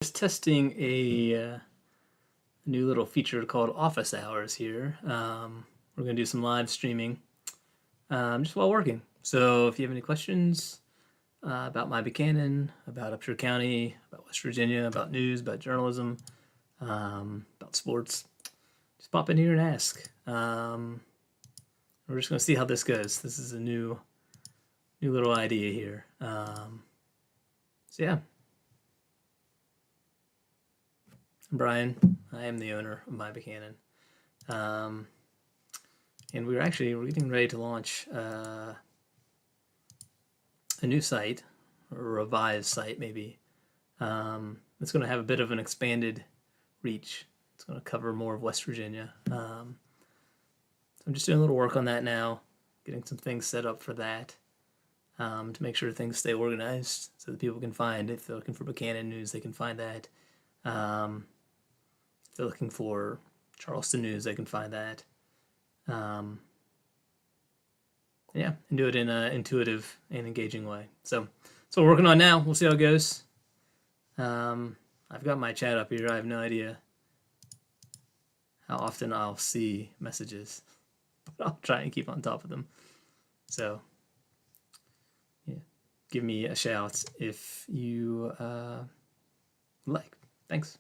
Just testing a new little feature called office hours here. We're going to do some live streaming just while working. So if you have any questions about my Buckhannon, about Upshur County, about West Virginia, about news, about journalism, about sports, just pop in here and ask. We're just going to see how this goes. This is a new little idea here. So yeah. I'm Brian. I am the owner of my Buckhannon. And we're getting ready to launch a new site, or a revised site maybe. It's going to have a bit of an expanded reach. It's going to cover more of West Virginia. So I'm just doing a little work on that now, getting some things set up for that, to make sure things stay organized so that people can find, if they're looking for Buckhannon news, they can find that. If they're looking for Charleston news, they can find that. Yeah, and do it in an intuitive and engaging way. So that's what we're working on now. We'll see how it goes. I've got my chat up here. I have no idea how often I'll see messages, but I'll try and keep on top of them. So yeah, give me a shout if you like. Thanks.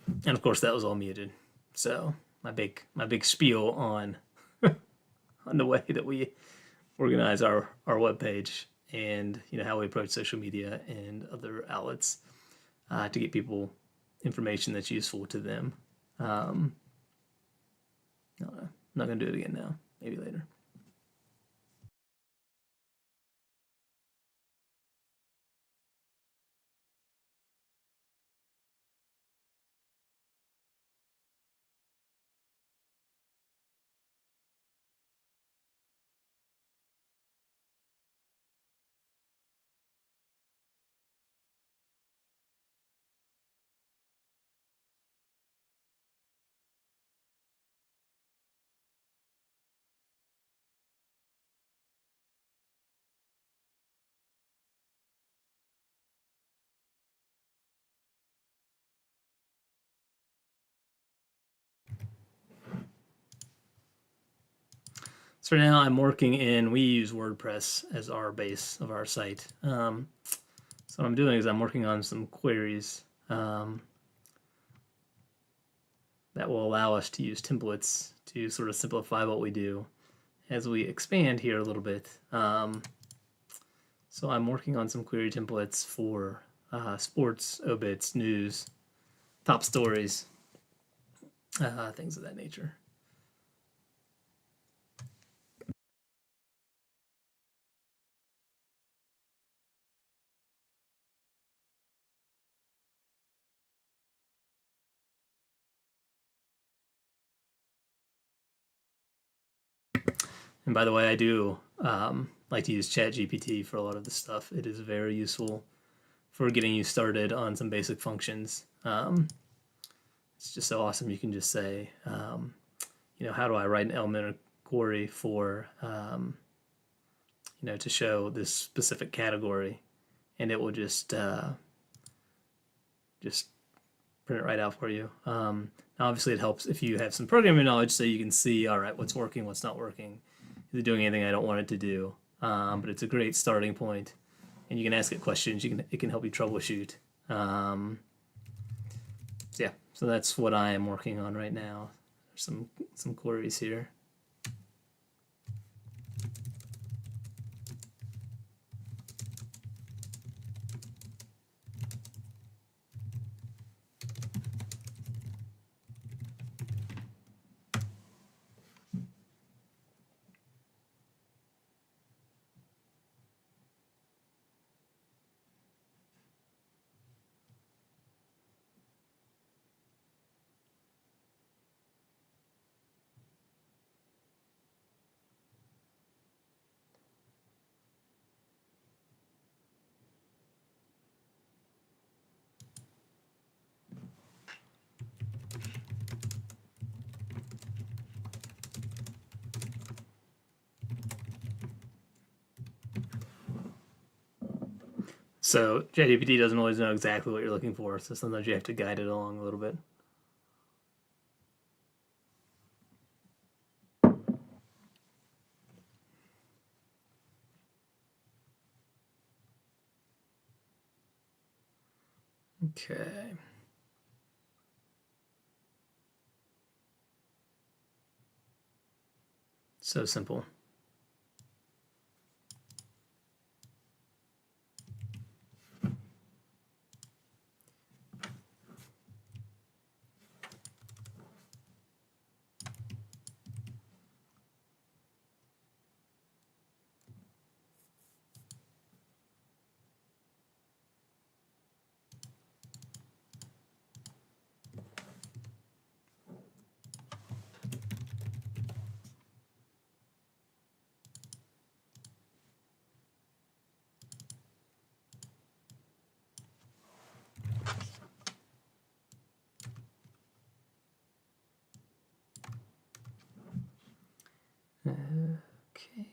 And of course, that was all muted. So my big spiel on on the way that we organize our web page and how we approach social media and other outlets to get people information that's useful to them. No, I'm not gonna do it again now. Maybe later. So now I'm working in. We use WordPress as our base of our site. So what I'm doing is I'm working on some queries that will allow us to use templates to sort of simplify what we do as we expand here a little bit. So I'm working on some query templates for sports, obits, news, top stories, things of that nature. And by the way, I do like to use ChatGPT for a lot of this stuff. It is very useful for getting you started on some basic functions. It's just so awesome. You can just say, how do I write an elementary query for, to show this specific category, and it will just print it right out for you. Now, obviously, it helps if you have some programming knowledge, so you can see, all right, what's working, what's not working. Is it doing anything I don't want it to do? But it's a great starting point, and you can ask it questions. It can help you troubleshoot. So that's what I am working on right now. There's some queries here. So ChatGPT doesn't always know exactly what you're looking for, so sometimes you have to guide it along a little bit. Okay. So simple. Okay.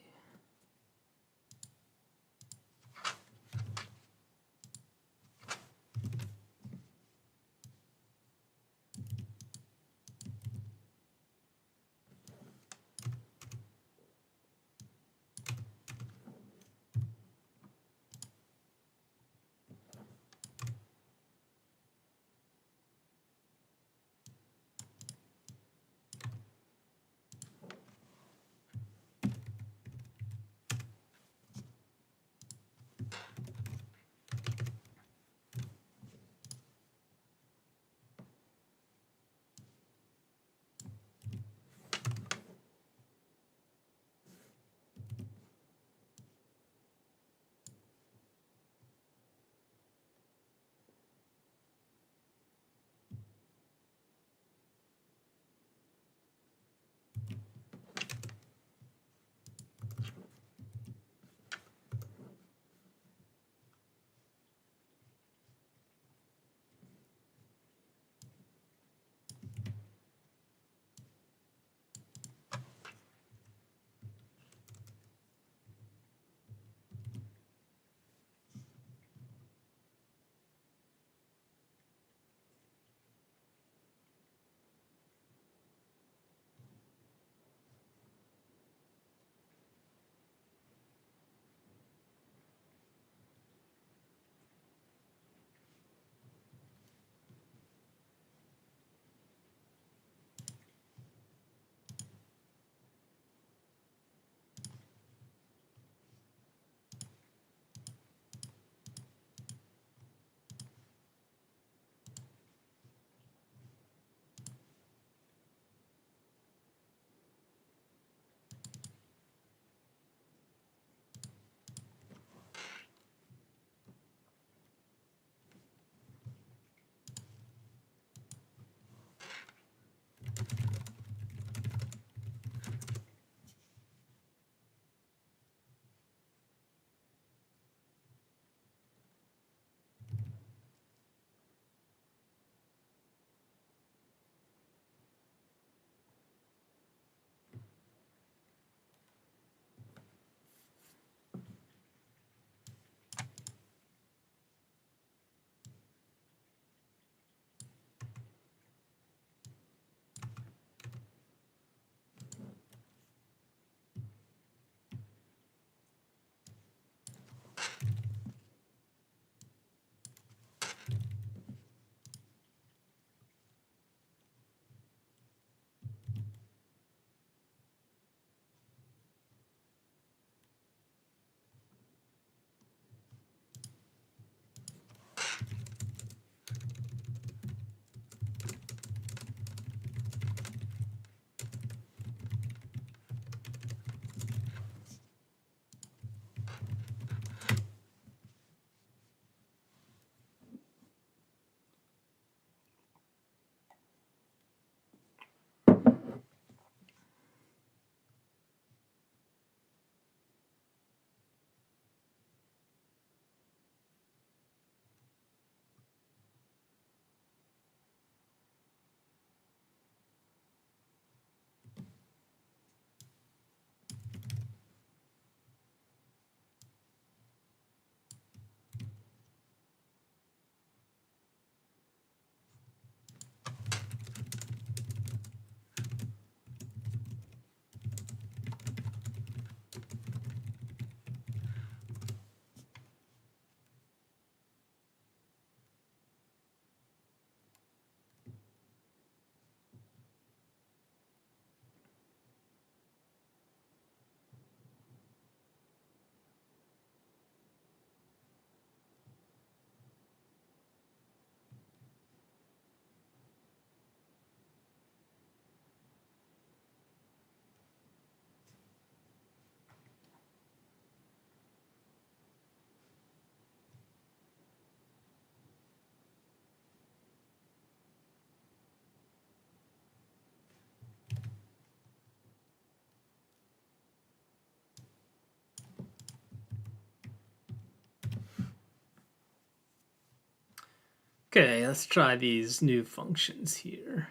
Okay, let's try these new functions here.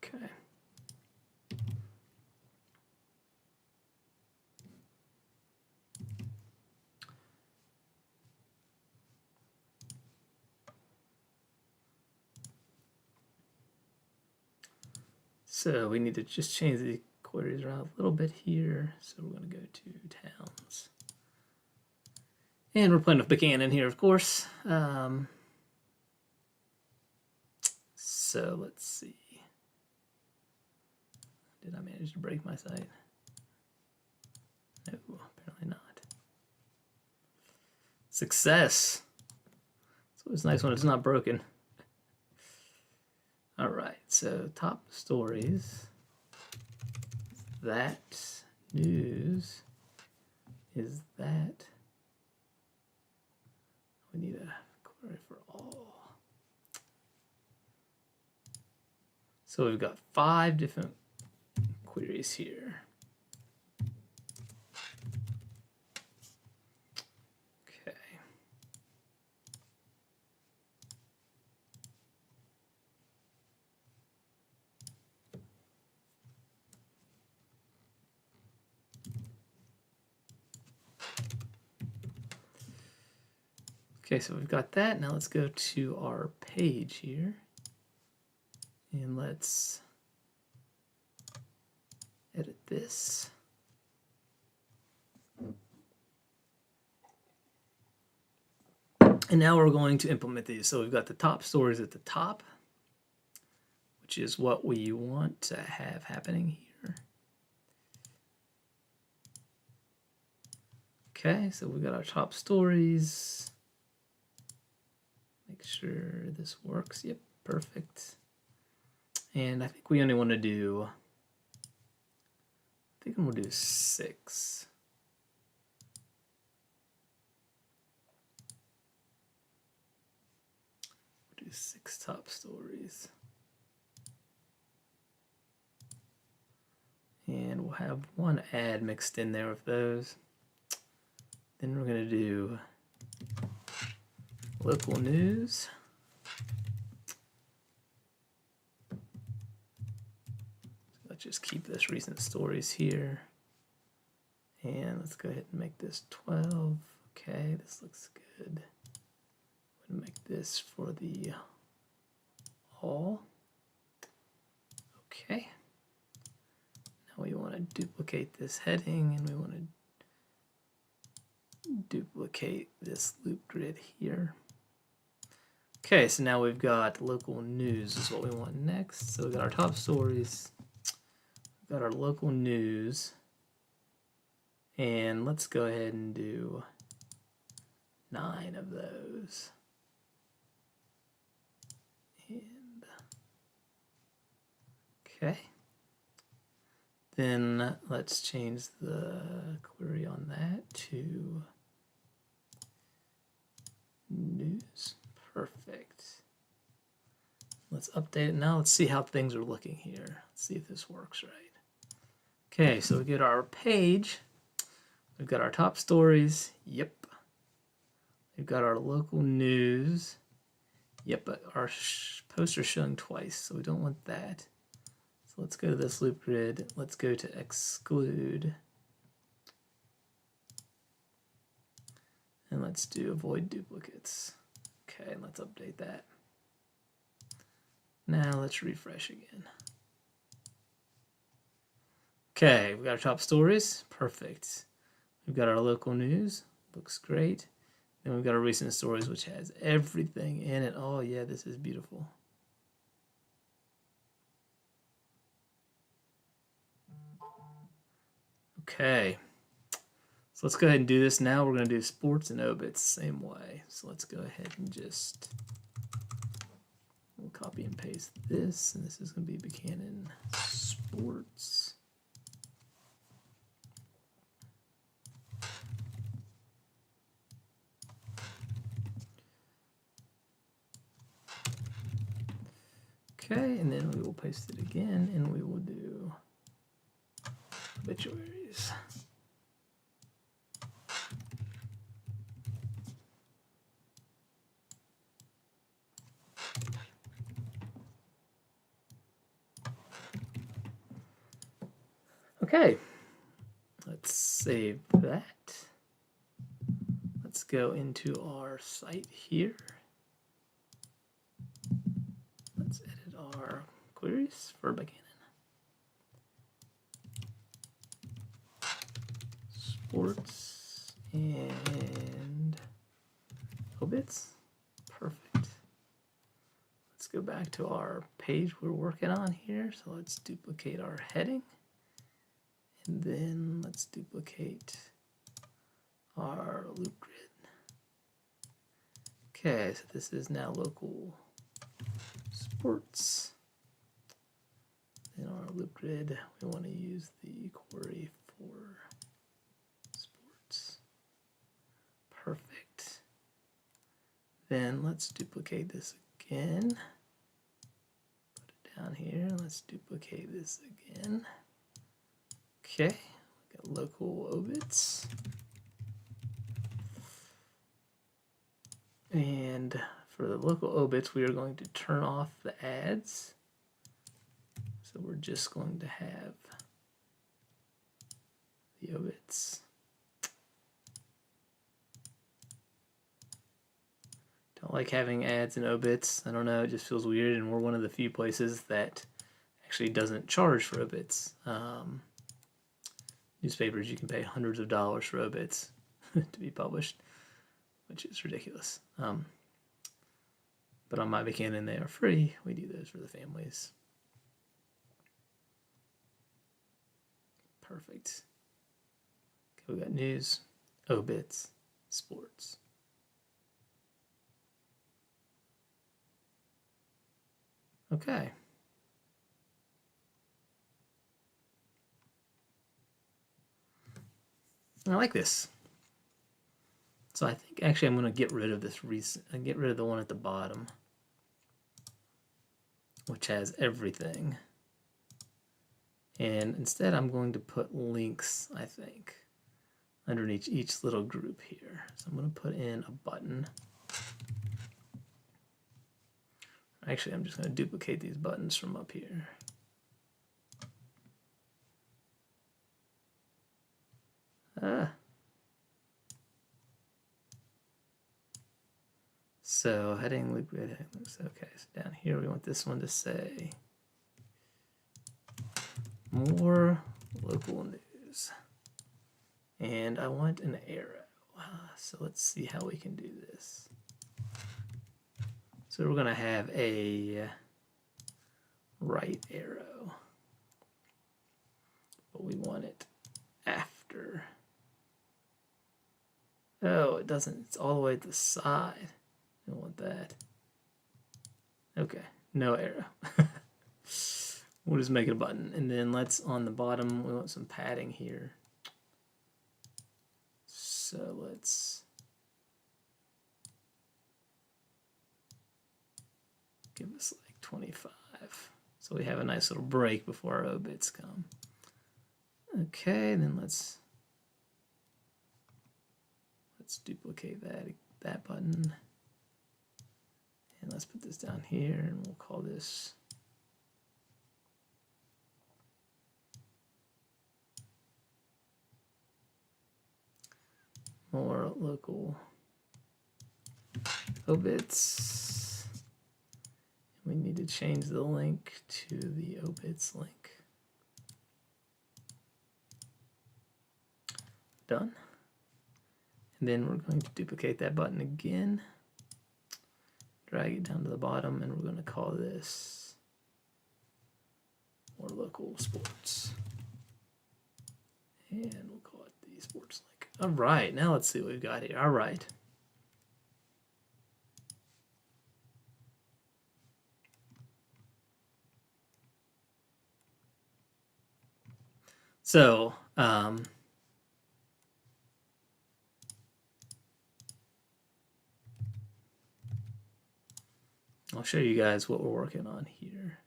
Okay. So we need to just change the queries around a little bit here. So we're going to go to towns. And we're playing with Buckhannon here, of course. So let's see. Did I manage to break my site? No, apparently not. Success. It's always nice when it's not broken. All right, so top stories. That news is that. We need a query for all. So we've got 5 different queries here. Okay. Okay, so we've got that. Now let's go to our page here. And let's edit this. And now we're going to implement these. So we've got the top stories at the top, which is what we want to have happening here. Okay, so we've got our top stories. Make sure this works. Yep, perfect. And I think we only want to do, I think I'm going to do 6. We'll do 6 top stories. And we'll have 1 ad mixed in there with those. Then we're going to do local news. Let's just keep this recent stories here. And let's go ahead and make this 12. Okay, this looks good. I'm going to make this for the all. Okay. Now we want to duplicate this heading and we want to duplicate this loop grid here. Okay, so now we've got local news is what we want next. So we've got our top stories, we've got our local news, and let's go ahead and do 9 of those. And okay. Then let's change the query on that to news. Perfect. Let's update it now. Let's see how things are looking here. Let's see if this works right. Okay, so we get our page. We've got our top stories. Yep. We've got our local news. Yep, but our poster's showing twice, so we don't want that. So let's go to this loop grid. Let's go to exclude. And let's do avoid duplicates. Okay, let's update that. Now let's refresh again. Okay, we've got our top stories. Perfect. We've got our local news. Looks great. Then we've got our recent stories, which has everything in it. Oh yeah, this is beautiful. Okay. So let's go ahead and do this now. We're going to do sports and obits same way. So let's go ahead and just, we'll copy and paste this, and this is going to be Buckhannon Sports. Okay, and then we will paste it again, and we will do obituaries. Okay, let's save that. Let's go into our site here. Let's edit our queries for Buckhannon. Sports and obits. Perfect. Let's go back to our page we're working on here. So let's duplicate our heading. And then let's duplicate our loop grid. Okay, so this is now local sports. In our loop grid, we want to use the query for sports. Perfect. Then let's duplicate this again. Put it down here. Let's duplicate this again. Okay, we got local obits. And for the local obits, we are going to turn off the ads. So we're just going to have the obits. Don't like having ads and obits. I don't know, it just feels weird, and we're one of the few places that actually doesn't charge for obits. Newspapers, you can pay hundreds of dollars for obits to be published, which is ridiculous. But on my Buckhannon, they are free. We do those for the families. Perfect. Okay, we got news, obits, sports. Okay. I like this. So I think actually I'm going to get rid of this and get rid of the one at the bottom, which has everything. And instead I'm going to put links, I think, underneath each little group here. So I'm going to put in a button. Actually, I'm just going to duplicate these buttons from up here. So heading loop grid, heading loops. Okay, so down here we want this one to say more local news. And I want an arrow. So let's see how we can do this. So we're going to have a right arrow, but we want it after. Oh, it doesn't. It's all the way at the side. I don't want that. Okay, no arrow. We'll just make it a button. And then let's, on the bottom, we want some padding here. So let's give us like 25. So we have a nice little break before our obits come. Okay, then let's duplicate that button. And let's put this down here, and we'll call this more local obits. We need to change the link to the obits link. Done. And then we're going to duplicate that button again, drag it down to the bottom, and we're going to call this more local sports. And we'll call it the sports link. All right, now let's see what we've got here. All right. So, I'll show you guys what we're working on here.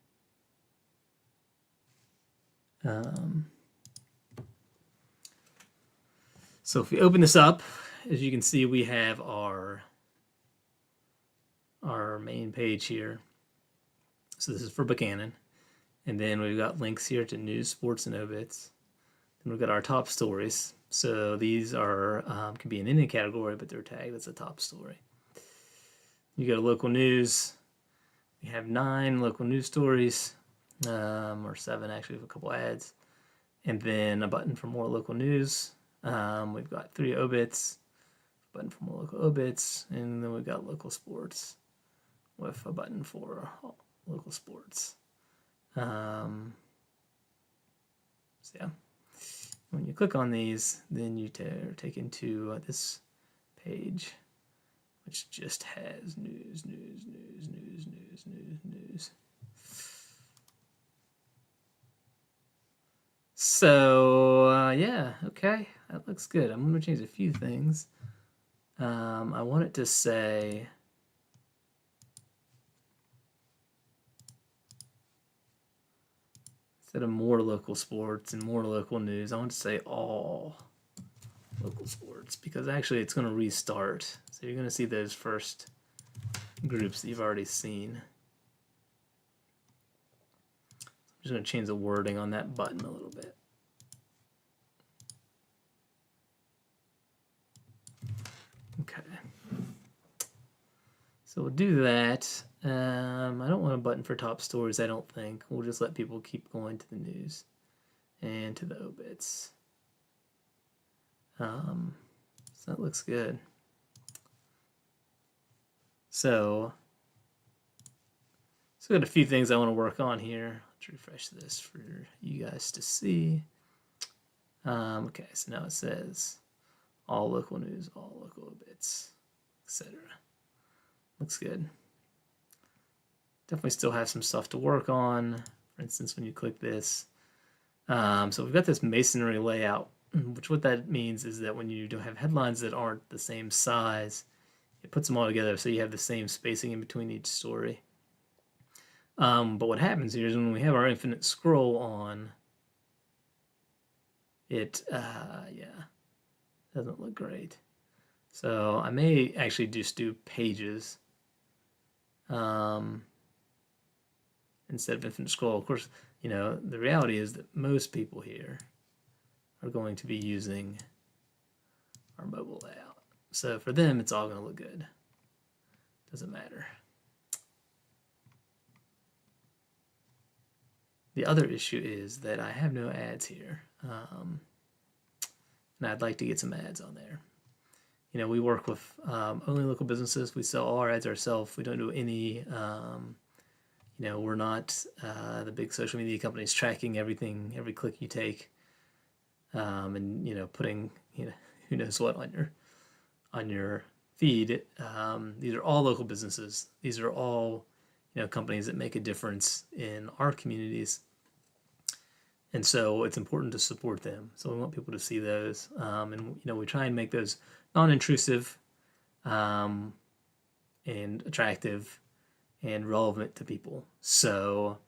So if we open this up, as you can see, we have our main page here. So this is for Buckhannon. And then we've got links here to news, sports, and obits. Then we've got our top stories. So these are can be in any category, but they're tagged as a top story. You go to local news. We have 9 local news stories, or 7 actually, with a couple ads. And then a button for more local news. We've got 3 obits, a button for more local obits, and then we've got local sports with a button for local sports. So yeah, when you click on these, then you are taken to this page, which just has news. So yeah, okay, that looks good. I'm going to change a few things. I want it to say instead of more local sports and more local news, I want to say all local sports, because actually it's going to restart. So you're going to see those first groups that you've already seen. I'm just going to change the wording on that button a little bit. Okay. So we'll do that. I don't want a button for top stories, I don't think. We'll just let people keep going to the news and to the obits. So that looks good. So I got a few things I want to work on here. Let's refresh this for you guys to see. Okay, so now it says all local news, all local obits, etc. Looks good. Definitely still have some stuff to work on. For instance, when you click this. So we've got this masonry layout, which what that means is that when you don't have headlines that aren't the same size, it puts them all together so you have the same spacing in between each story. But what happens here is when we have our infinite scroll on, it, doesn't look great. So I may actually just do pages instead of infinite scroll. Of course, the reality is that most people here are going to be using our mobile layout. So for them, it's all going to look good. Doesn't matter. The other issue is that I have no ads here. And I'd like to get some ads on there. We work with only local businesses. We sell all our ads ourselves. We don't do any, we're not the big social media companies tracking everything, every click you take, and, putting, who knows what on your feed. These are all local businesses. These are all, companies that make a difference in our communities. And so it's important to support them. So we want people to see those. And, we try and make those non-intrusive and attractive and relevant to people. So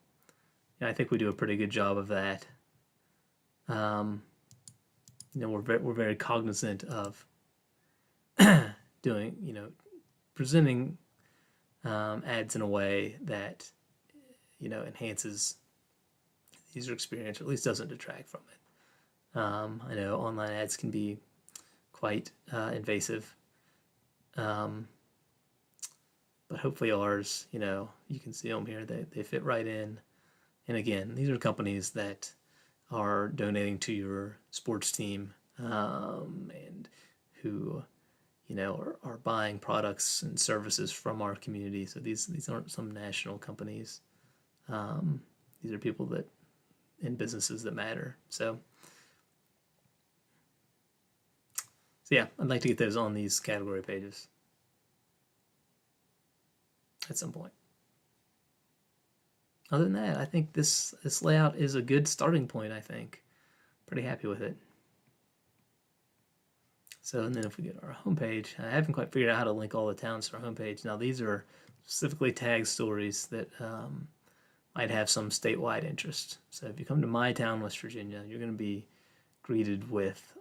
I think we do a pretty good job of that. We're very cognizant of doing, presenting ads in a way that, enhances the user experience, or at least doesn't detract from it. I know online ads can be quite invasive, but hopefully ours, you can see them here, they fit right in. And again, these are companies that are donating to your sports team, and who, are buying products and services from our community. So these aren't some national companies. These are people that in businesses that matter. So yeah, I'd like to get those on these category pages at some point. Other than that, I think this layout is a good starting point, I think. pretty happy with it. So, and then if we get our homepage, I haven't quite figured out how to link all the towns to our homepage. Now, these are specifically tagged stories that might have some statewide interest. So if you come to my town, West Virginia, you're going to be greeted with,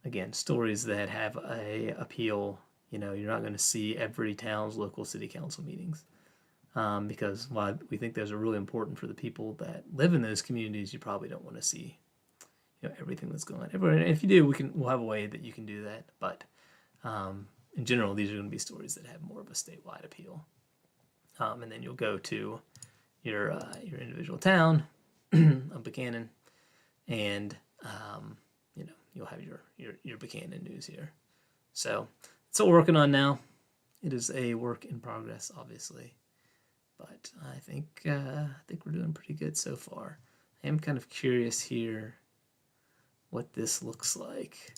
again, stories that have a appeal. You know, you're not going to see every town's local city council meetings. Because while we think those are really important for the people that live in those communities, you probably don't want to see, you know, everything that's going on. And if you do, we'll have a way that you can do that. But in general, these are going to be stories that have more of a statewide appeal. And then you'll go to your individual town of Buckhannon, and you know, you'll have your Buckhannon news here. So that's what we're working on now. It is a work in progress, obviously, but I think we're doing pretty good so far. I am kind of curious here what this looks like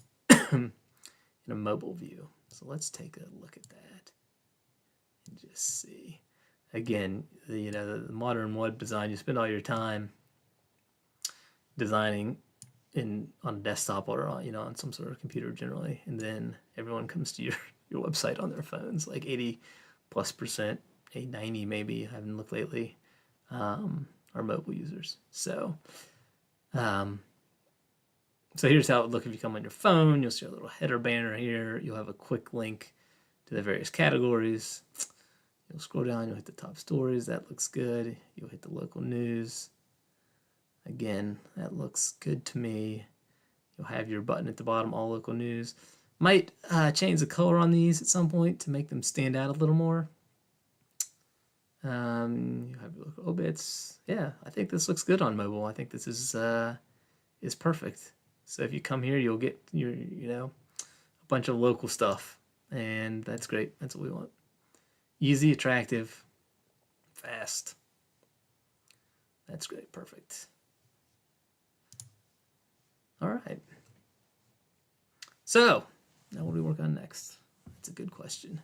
in a mobile view. So let's take a look at that and just see. Again, the modern web design, you spend all your time designing on a desktop or on some sort of computer generally, and then everyone comes to your website on their phones. Like 80+%, 90 maybe, I haven't looked lately, are mobile users. So here's how it would look if you come on your phone. You'll see a little header banner here. You'll have a quick link to the various categories. You'll scroll down, you'll hit the top stories. That looks good. You'll hit the local news. Again, that looks good to me. You'll have your button at the bottom, all local news. Might change the color on these at some point to make them stand out a little more. You have your local obits. Yeah, I think this looks good on mobile. I think this is perfect. So if you come here, you'll get a bunch of local stuff, and that's great. That's what we want. Easy, attractive, fast. That's great. Perfect. All right. So now what do we work on next? That's a good question.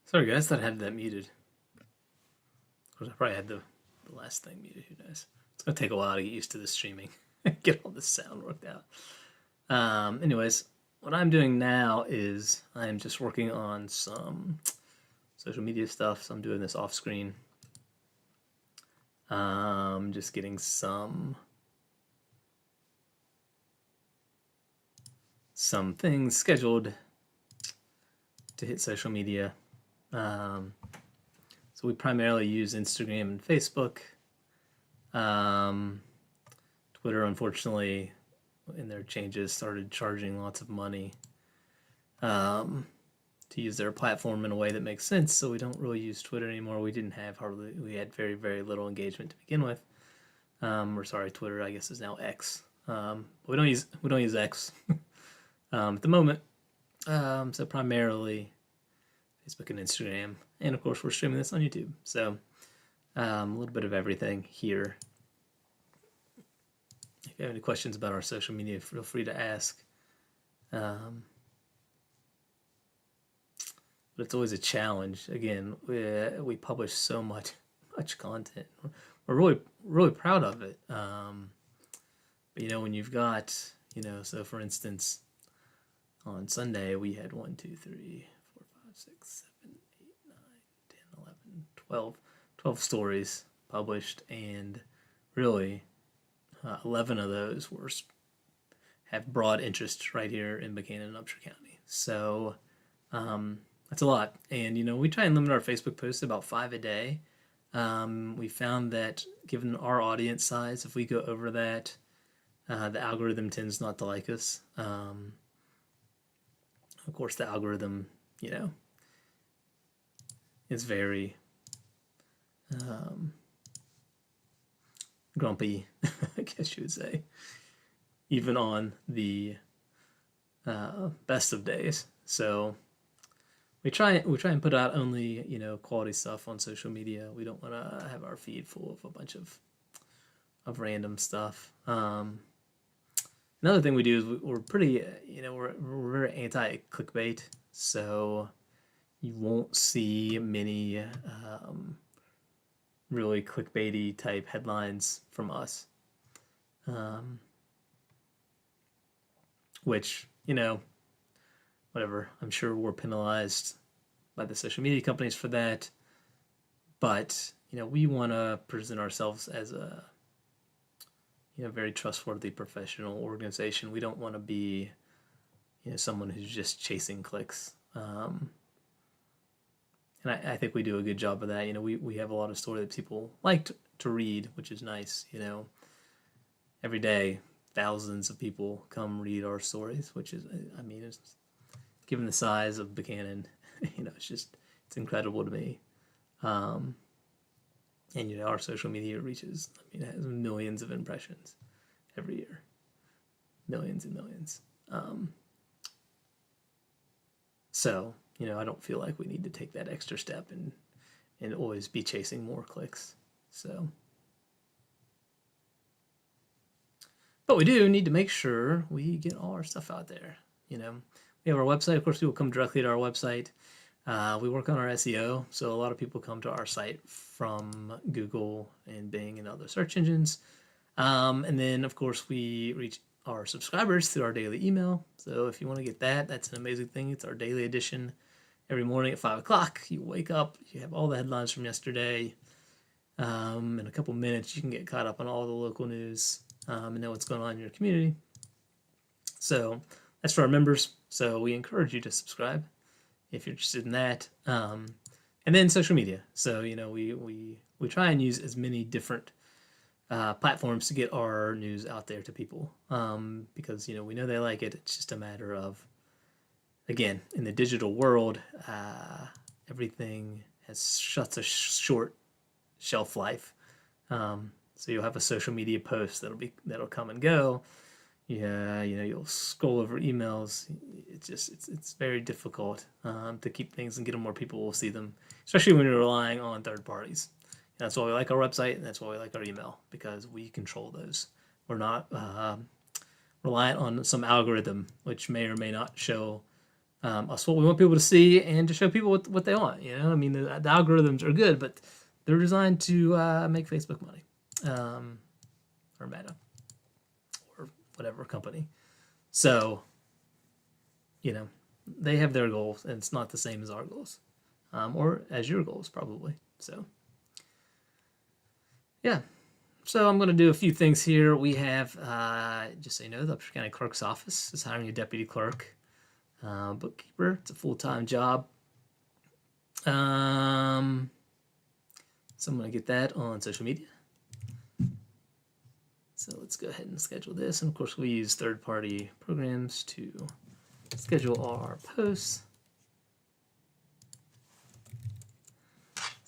Sorry guys, thought I had that muted. Of course, I probably had the last thing muted. Who knows? It's gonna take a while to get used to the streaming, get all this sound worked out. Anyways, what I'm doing now is I'm just working on some social media stuff. So I'm doing this off screen. Just getting some things scheduled to hit social media. So we primarily use Instagram and Facebook. Twitter, unfortunately, in their changes, started charging lots of money to use their platform in a way that makes sense. So we don't really use Twitter anymore. We had very, very little engagement to begin with. Twitter, I guess, is now X. But we don't use X at the moment. So primarily Facebook and Instagram. And of course, we're streaming this on YouTube. So a little bit of everything here. If you have any questions about our social media, feel free to ask. But it's always a challenge. Again, we publish so much content. We're really proud of it. But you know, when you've got, you know, so for instance, on Sunday we had 1, 2, 3, 4, 5, 6, 7, 8, 9, 10, 11, 12 stories published, and really 11 of those have broad interest right here in Buckhannon and Upshur County. So that's a lot. And, you know, we try and limit our Facebook posts to about 5 a day. We found that given our audience size, if we go over that, the algorithm tends not to like us. Of course, the algorithm, you know, is very grumpy, I guess you would say, even on the best of days. So we try and put out only, you know, quality stuff on social media. We don't want to have our feed full of a bunch of random stuff. Another thing we do is we're pretty, you know, we're very anti-clickbait, so you won't see many really clickbaity type headlines from us, which, you know, whatever. I'm sure we're penalized by the social media companies for that, but, you know, we want to present ourselves as a, you know, very trustworthy professional organization. We don't want to be, you know, someone who's just chasing clicks. And I think we do a good job of that. You know, we have a lot of stories that people like to read, which is nice. You know, every day, thousands of people come read our stories, which is, I mean, it's, given the size of Buckhannon, you know, it's incredible to me. And, you know, our social media reaches, I mean, it has millions of impressions every year. Millions and millions. So, you know, I don't feel like we need to take that extra step and always be chasing more clicks. So, but we do need to make sure we get all our stuff out there. You know, we have our website. Of course, people come directly to our website. We work on our SEO, so a lot of people come to our site from Google and Bing and other search engines. And then, of course, we reach our subscribers through our daily email. So if you want to get that, that's an amazing thing. It's our daily edition. Every morning at 5 o'clock, you wake up, you have all the headlines from yesterday. In a couple minutes, you can get caught up on all the local news and know what's going on in your community. So that's for our members. So we encourage you to subscribe if you're interested in that. And then social media. So, you know, we try and use as many different platforms to get our news out there to people, because, you know, we know they like it. It's just a matter of, again, in the digital world, everything has such a short shelf life. So you'll have a social media post that'll come and go. Yeah, you know, you'll scroll over emails. It's very difficult to keep things and get them where people will see them, especially when you're relying on third parties. And that's why we like our website, and that's why we like our email, because we control those. We're not reliant on some algorithm which may or may not show us what we want people to see and to show people what they want. You know, I mean, the algorithms are good, but they're designed to make Facebook money, or Meta, or whatever company. So, you know, they have their goals, and it's not the same as our goals, or as your goals probably. So, yeah. So I'm going to do a few things here. We have, just so you know, the Upshur County Clerk's Office is hiring a deputy clerk, bookkeeper. It's a full-time job. So I'm going to get that on social media. So let's go ahead and schedule this. And of course, we use third-party programs to schedule all our posts.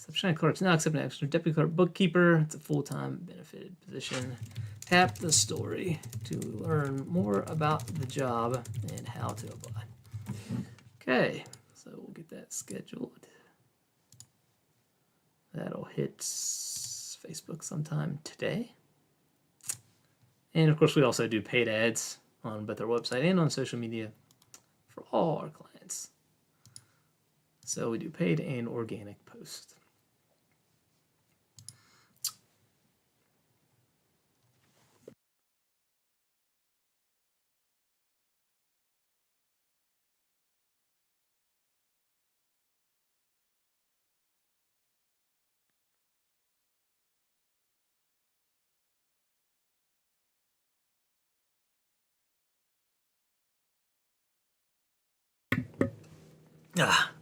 Upshur County Clerks now accepting extra deputy clerk bookkeeper. It's a full-time benefited position. Tap the story to learn more about the job and how to apply. Okay, so we'll get get that scheduled. That'll hit Facebook sometime today. And of course, we also do paid ads on both our website and on social media for all our clients. So we do paid and organic posts.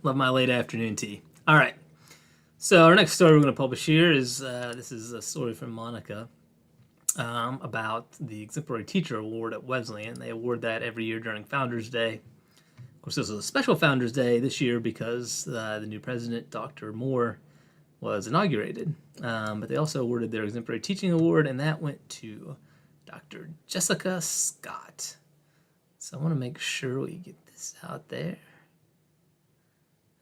Love my late afternoon tea. All right. So our next story we're going to publish here is this is a story from Monica about the Exemplary Teacher Award at Wesleyan. They award that every year during Founders Day. Of course, this was a special Founders Day this year because the new president, Dr. Moore, was inaugurated. But they also awarded their Exemplary Teaching Award, and that went to Dr. Jessica Scott. So I want to make sure we get this out there.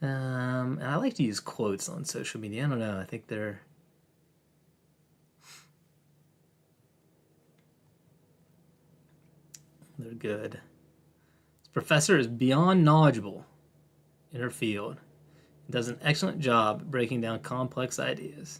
And I like to use quotes on social media. I don't know. I think they're good. This professor is beyond knowledgeable in her field and does an excellent job breaking down complex ideas.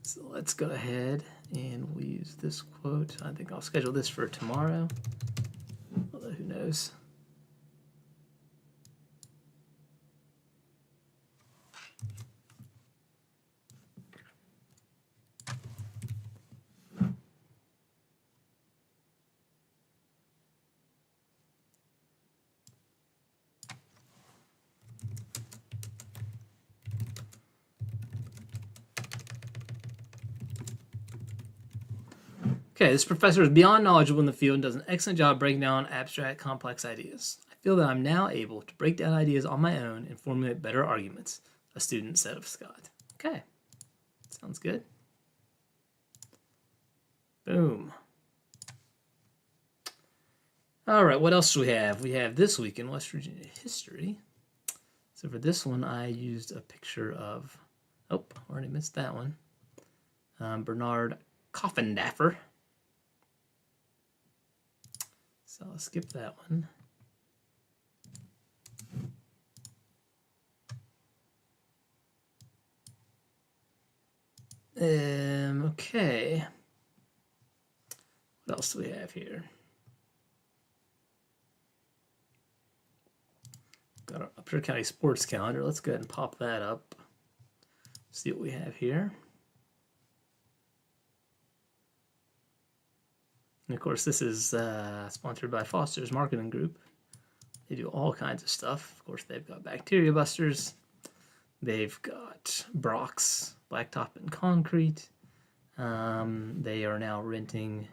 So let's go ahead and we'll use this quote. I think I'll schedule this for tomorrow, although who knows. Okay, this professor is beyond knowledgeable in the field and does an excellent job breaking down abstract, complex ideas. I feel that I'm now able to break down ideas on my own and formulate better arguments, a student said of Scott. Okay, sounds good. Boom. All right, what else do we have? We have This Week in West Virginia History. So for this one, I used a picture of, already missed that one, Bernard Coffindaffer. So I'll skip that one. Okay. What else do we have here? Got our Upshur County sports calendar. Let's go ahead and pop that up. See what we have here. And of course, this is sponsored by Foster's Marketing Group. They do all kinds of stuff. Of course, they've got Bacteria Busters. They've got Brock's Blacktop and Concrete. They are now renting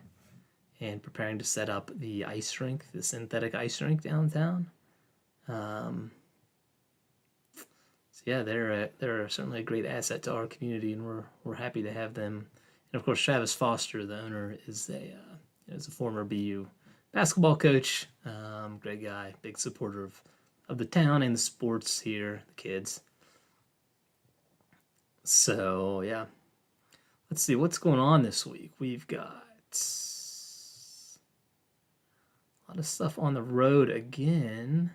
and preparing to set up the ice rink, the synthetic ice rink downtown. So yeah, they're certainly a great asset to our community, and we're happy to have them. And of course, Travis Foster, the owner, is a former BU basketball coach. Great guy, big supporter of the town and the sports here, the kids. So yeah, let's see what's going on this week. We've got a lot of stuff on the road again.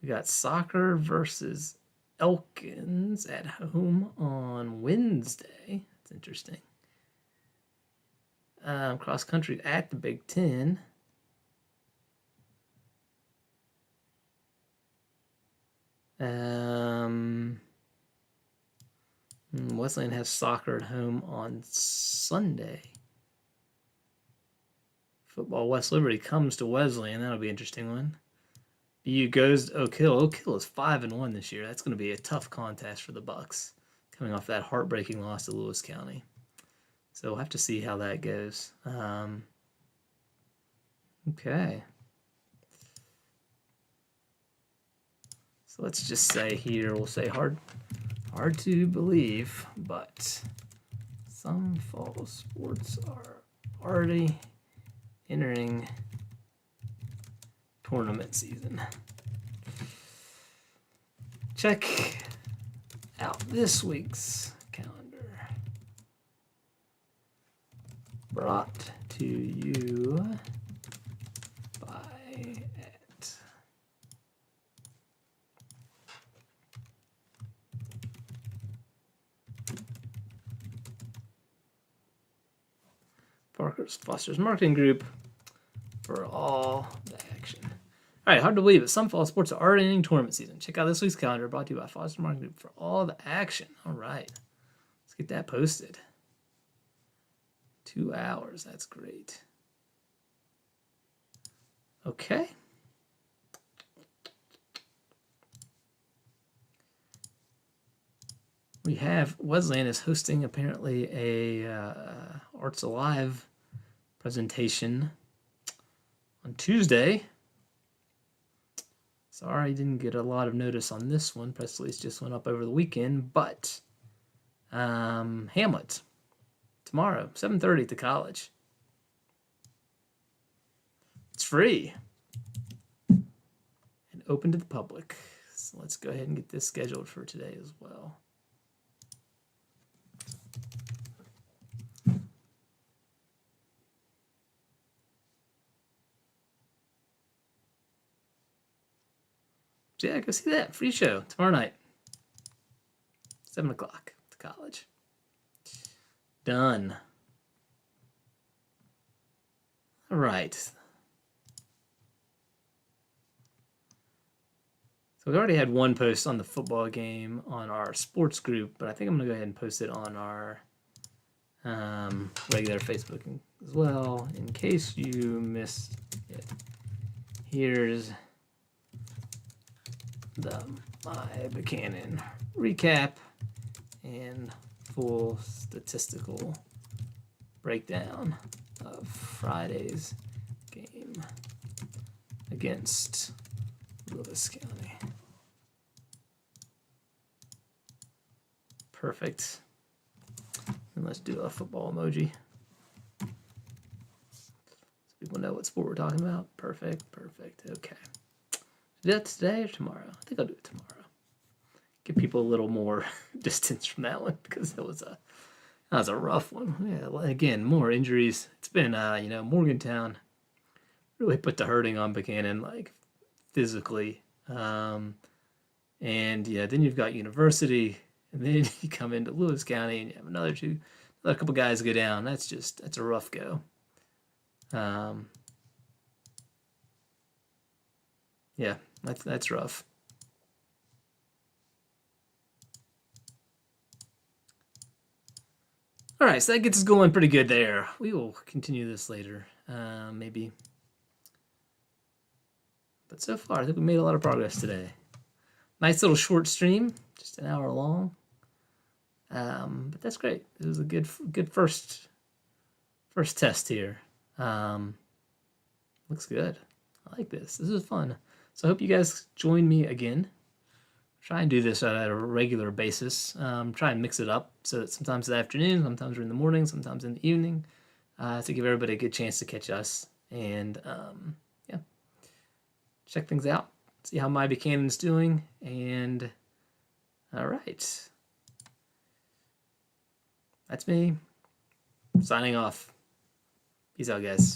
We got soccer versus Elkins at home on Wednesday. That's interesting. Cross country at the Big Ten. Wesleyan has soccer at home on Sunday. Football, West Liberty comes to Wesleyan. That'll be an interesting one. BU goes to Oak Hill. Oak Hill is 5-1 this year. That's going to be a tough contest for the Bucks, coming off that heartbreaking loss to Lewis County. So we'll have to see how that goes. Okay. So let's just say here, we'll say hard Hard to believe, but some fall sports are already entering tournament season. Check out this week's calendar. Brought to you by at Foster's Marketing Group for all the action. All right, hard to believe it. Some fall sports are already in tournament season. Check out this week's calendar brought to you by Foster's Marketing Group for all the action. All right, let's get that posted. 2 hours, that's great. Okay. We have Wesleyan is hosting apparently a Arts Alive presentation on Tuesday. Sorry, didn't get a lot of notice on this one. Press release just went up over the weekend, but Hamlet tomorrow, 7:30 at the college. It's free and open to the public. So let's go ahead and get this scheduled for today as well. So yeah, go see that free show tomorrow night, 7 o'clock at the college. Done. All right. So we already had one post on the football game on our sports group, but I think I'm gonna go ahead and post it on our regular Facebook as well, in case you missed it. Here's the my Buckhannon recap and full statistical breakdown of Friday's game against Lewis County. Perfect. And let's do a football emoji so people know what sport we're talking about. Perfect, perfect. Okay. Do that today or tomorrow? I think I'll do it tomorrow. Give people a little more distance from that one because that was a rough one. Yeah, again, more injuries. It's been Morgantown really put the hurting on Buckhannon, like physically. And yeah, then you've got University, and then you come into Lewis County and you have another couple guys go down. That's a rough go. Yeah, that's rough. All right, so that gets us going pretty good there. We will continue this later, maybe. But so far, I think we made a lot of progress today. Nice little short stream, just an hour long. But that's great. It was a good first test here. Looks good. I like this. This is fun. So I hope you guys join me again. Try and do this at a regular basis. Try and mix it up so that sometimes in the afternoon, sometimes we're in the morning, sometimes in the evening, to give everybody a good chance to catch us. And yeah, check things out. See how my Buckhanon's doing. And all right. That's me signing off. Peace out, guys.